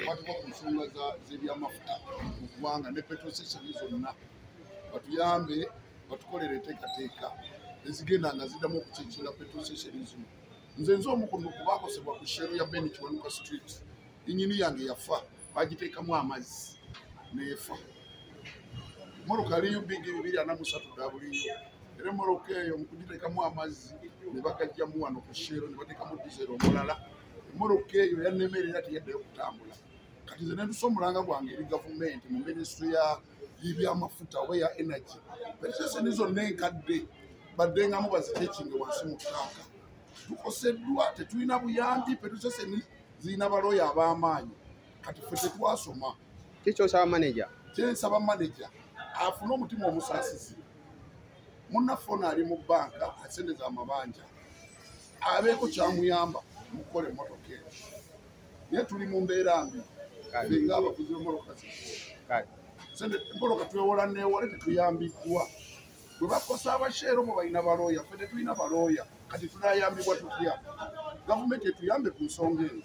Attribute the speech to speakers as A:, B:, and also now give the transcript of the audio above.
A: kwatuka ku nsonga z'ebyamafuta mu ggwanga ne petrol station zonna batuyambe batukolere enteekateeka ezigenda nga ziddamu okukiikirira petrol station zino. Nze omu ku bakosebwa ku shero ya Ben Kiwanuka Street, inyini yange yafa bagiteekamu amazzi neefa. Moroka aliyo bigi 243 era moroka eyo mu kugiteekamu amazzi ne bagajjamu wano ku shero ne bateekamu diesel omulala. Moroka eyo yannemerera teyaddayo kutambula. Kati nze ne ntusa omulanga gwange eri gavumenti mu minisitule y'ebyamafuta oba ya energy. Petrol zonna enkadde baddengamu baziteekinge wansi mu ttaka. Tukoseddwa, tetulina buyambi, petrol station zirina balooya ab'amaanyi. Kati ffe tetwasoma.
B: Kiki osaba manager?
A: Kyensaba manager afune omutima omusaasizi. Munnaffe ono ali mu bbanka asendeza amabanja. Abeeko kyamuyamba mukole emmotoka eyo. Naye tuli mu mbeera mbi. Ffe ng'abavuzi b'emmotoka zino. Emmoloka twewola neewole tetuyambiddwa. Bwe bakosa abasheero bo balina balooya, ffe tetulina balooya. Kati tunayambibwa tutya? Gavumenti etuyambe ku nsonga eyo.